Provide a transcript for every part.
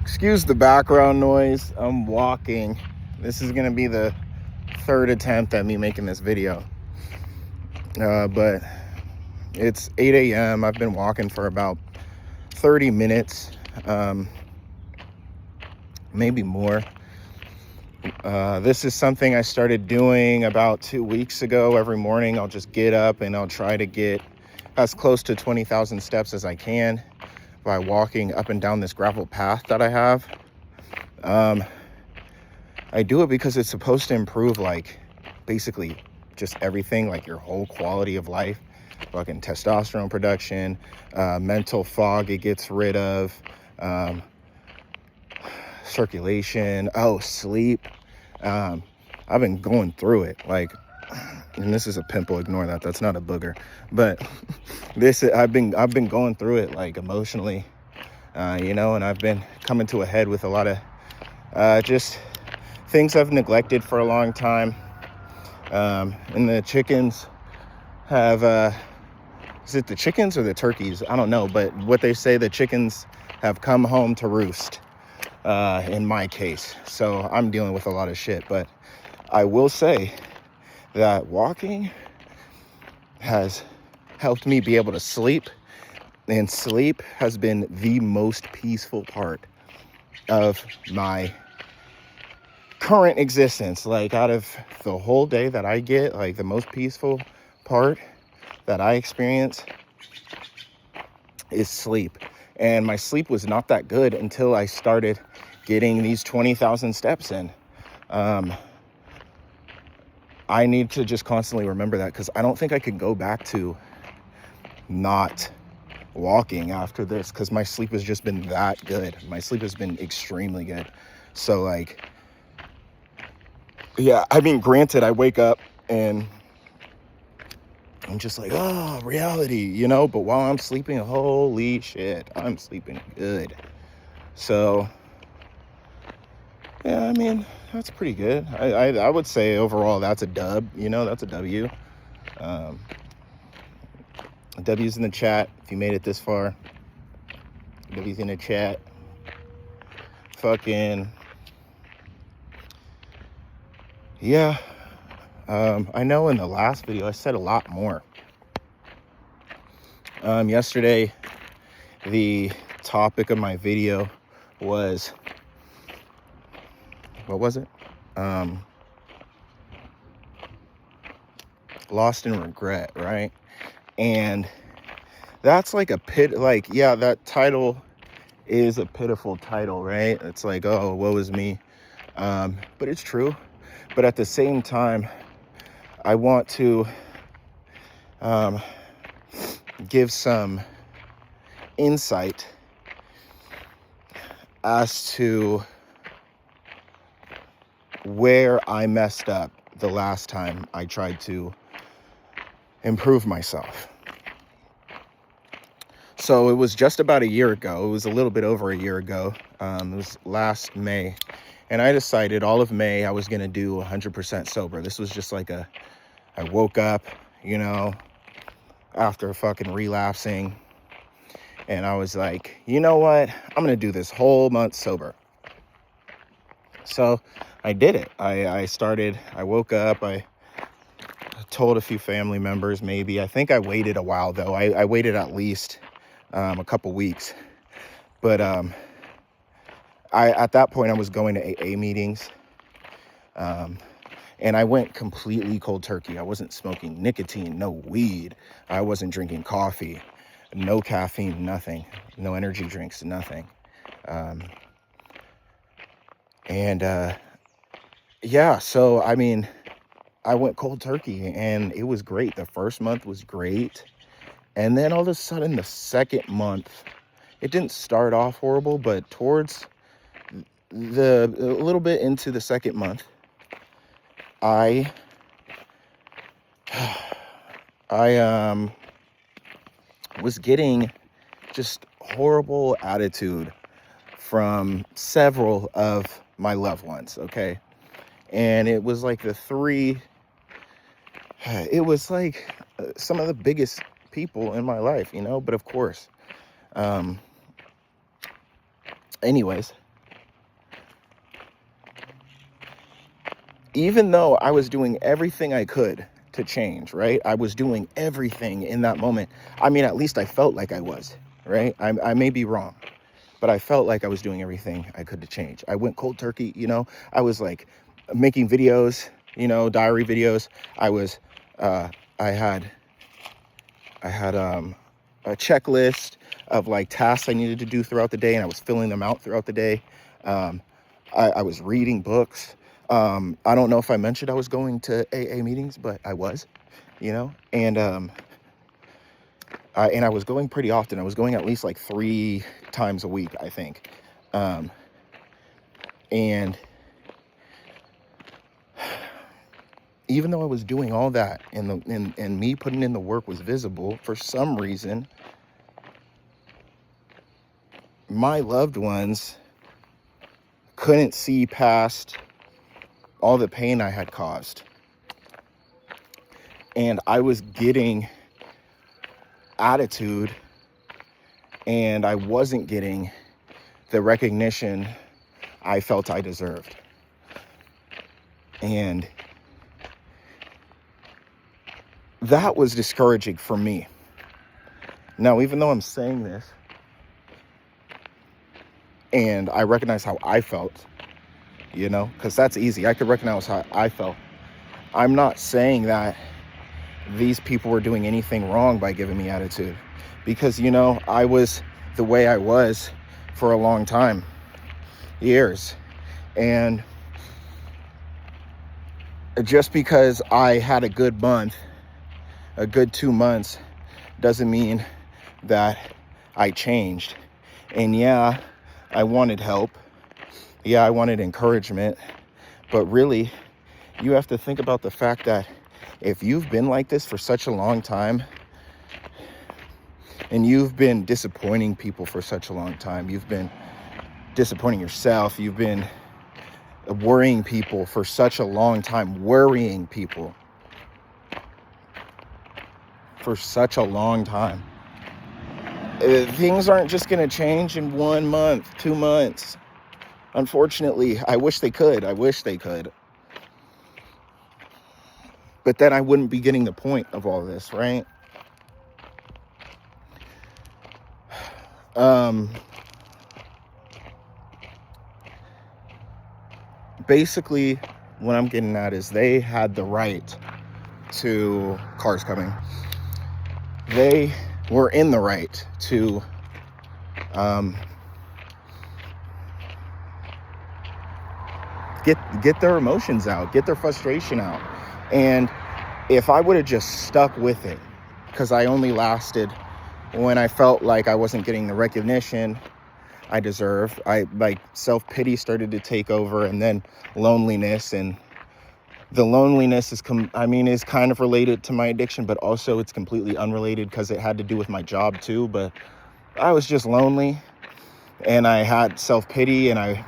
Excuse the background noise. I'm walking. This is gonna be the third attempt at me making this video. But it's 8 a.m. I've been walking for about 30 minutes, maybe more. This is something I started doing about 2 weeks ago. Every morning I'll just get up and I'll try to get as close to 20,000 steps as I can by walking up and down this gravel path that I have. I do it because it's supposed to improve, like, basically just everything, like your whole quality of life, fucking testosterone production, mental fog it gets rid of, circulation, sleep. I've been going through it, like, and this is a pimple, ignore that, that's not a booger, but I've been going through it, like, emotionally, and I've been coming to a head with a lot of just things I've neglected for a long time. And the chickens have, is it the chickens or the turkeys? I don't know, but what they say, the chickens have come home to roost, in my case. So I'm dealing with a lot of shit, but I will say that walking has helped me be able to sleep, and sleep has been the most peaceful part of my current existence. Like, out of the whole day that I get, like, the most peaceful part that I experience is sleep. And my sleep was not that good until I started getting these 20,000 steps in. I need to just constantly remember that, because I don't think I could go back to not walking after this, because my sleep has just been that good. My sleep has been extremely good. So, like, yeah, I mean, granted, I wake up and I'm just like, oh, reality, but while I'm sleeping, holy shit, I'm sleeping good. So, yeah, I mean, that's pretty good. I would say overall that's a dub, that's a W. W's in the chat if you made it this far. W's in the chat. Fucking, yeah. I know in the last video I said a lot more. Yesterday, the topic of my video was, what was it? Lost in regret, right? And that's like that title is a pitiful title, right? It's like, oh, woe is me. But it's true. But at the same time, I want to give some insight as to where I messed up the last time I tried to improve myself. So it was just about a year ago. It was a little bit over a year ago. It was last May. And I decided all of May I was going to do 100% sober. This was just like I woke up, after fucking relapsing. And I was like, you know what? I'm going to do this whole month sober. So I did it. I woke up. I told a few family members, maybe. I think I waited a while, though. I waited at least a couple weeks. But at that point, I was going to AA meetings. And I went completely cold turkey. I wasn't smoking nicotine, no weed. I wasn't drinking coffee, no caffeine, nothing. No energy drinks, nothing. Yeah, so, I mean, I went cold turkey and it was great. The first month was great. And then all of a sudden, the second month, it didn't start off horrible, but towards a little bit into the second month, I was getting just horrible attitude from several of my loved ones, okay? And it was like it was like some of the biggest people in my life, but of course, anyways, even though I was doing everything I could to change, right? I was doing everything in that moment. I mean, at least I felt like I was, right? I may be wrong, but I felt like I was doing everything I could to change. I went cold turkey, you know. I was like making videos, you know, diary videos. I was, I had a checklist of like tasks I needed to do throughout the day, and I was filling them out throughout the day. Um, I was reading books. I don't know if I mentioned I was going to AA meetings, but I was, you know, and I was going pretty often. I was going at least like 3 times a week, I think. And even though I was doing all that, and me putting in the work was visible, for some reason, my loved ones couldn't see past all the pain I had caused. And I was getting attitude, and I wasn't getting the recognition I felt I deserved. And that was discouraging for me. Now, even though I'm saying this, and I recognize how I felt, you know, because that's easy. I could recognize how I felt. I'm not saying that these people were doing anything wrong by giving me attitude, because, you know, I was the way I was for a long time, years. And just because I had a good month, a good 2 months, doesn't mean that I changed. And yeah, I wanted help. Yeah, I wanted encouragement. But really, you have to think about the fact that if you've been like this for such a long time, and you've been disappointing people for such a long time, you've been disappointing yourself, you've been worrying people for such a long time, worrying people for such a long time. Things aren't just going to change in 1 month, 2 months. Unfortunately, I wish they could. But then I wouldn't be getting the point of all this, right? Basically, what I'm getting at is they had the right to cars coming. They were in the right to get their emotions out, get their frustration out. And if I would have just stuck with it, because I only lasted when I felt like I wasn't getting the recognition I deserved, like self-pity started to take over, and then loneliness. And the loneliness is kind of related to my addiction, but also it's completely unrelated because it had to do with my job too. But I was just lonely, and I had self-pity, and I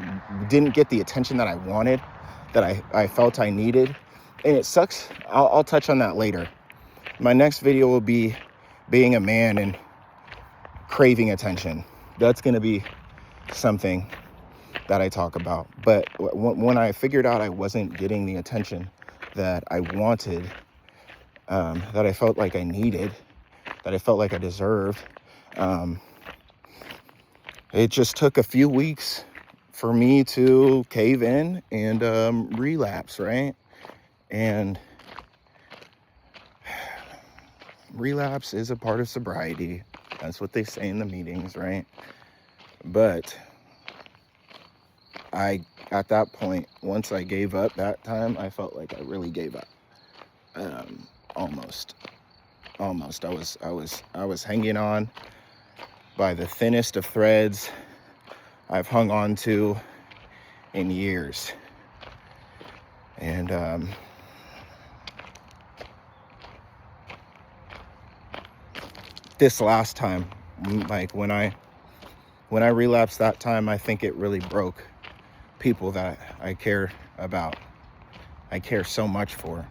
didn't get the attention that I wanted, that I felt I needed. And it sucks. I'll touch on that later. My next video will be being a man and craving attention. That's going to be something that I talk about. But when I figured out I wasn't getting the attention that I wanted, that I felt like I needed, that I felt like I deserved, it just took a few weeks for me to cave in and relapse, right? And relapse is a part of sobriety. That's what they say in the meetings, right? But at that point, once I gave up that time, I felt like I really gave up. Almost. I was hanging on by the thinnest of threads I've hung on to in years. And this last time, like when I relapsed that time, I think it really broke people that I care about, I care so much for.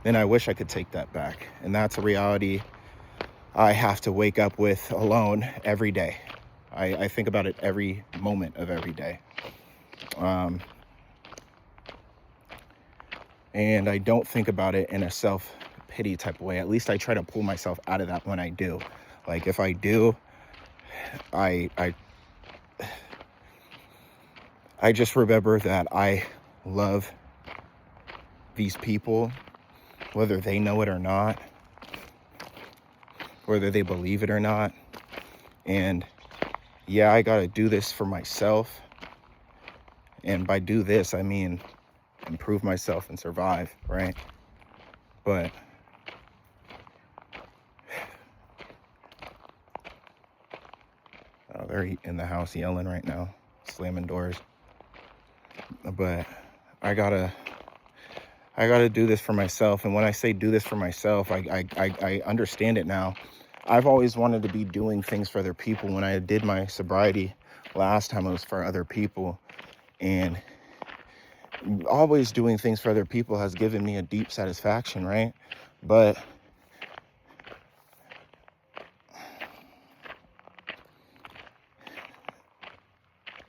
And I wish I could take that back. And that's a reality I have to wake up with alone every day. I think about it every moment of every day. And I don't think about it in a self-pity type of way. At least I try to pull myself out of that when I do. Like if I do, I just remember that I love these people, whether they know it or not, whether they believe it or not. And yeah, I gotta do this for myself. And by do this, I mean improve myself and survive, right? But they're in the house yelling right now, slamming doors. But I gotta do this for myself. And when I say do this for myself, I understand it now. I've always wanted to be doing things for other people. When I did my sobriety last time, it was for other people. And always doing things for other people has given me a deep satisfaction, right? But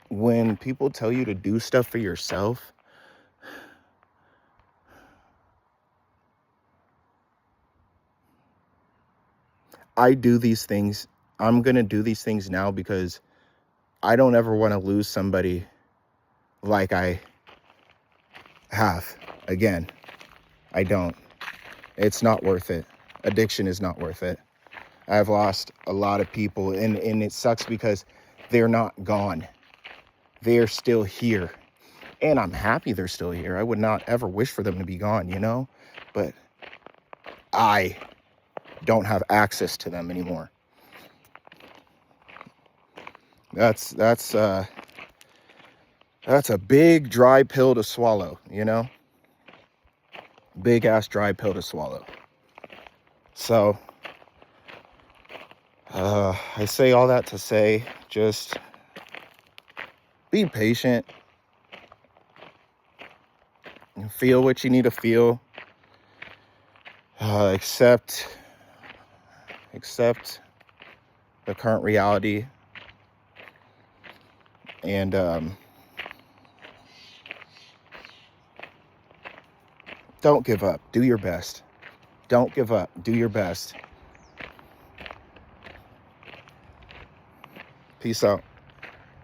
when people tell you to do stuff for yourself, I do these things. I'm going to do these things now because I don't ever want to lose somebody like I have again. I don't. It's not worth it. Addiction is not worth it. I've lost a lot of people, and it sucks because they're not gone. They're still here. And I'm happy they're still here. I would not ever wish for them to be gone, you know? But I don't have access to them anymore. That's a big dry pill to swallow, you know? Big ass dry pill to swallow. So I say all that to say, just be patient. Feel what you need to feel. Accept the current reality. And don't give up. Do your best. Don't give up. Do your best. Peace out.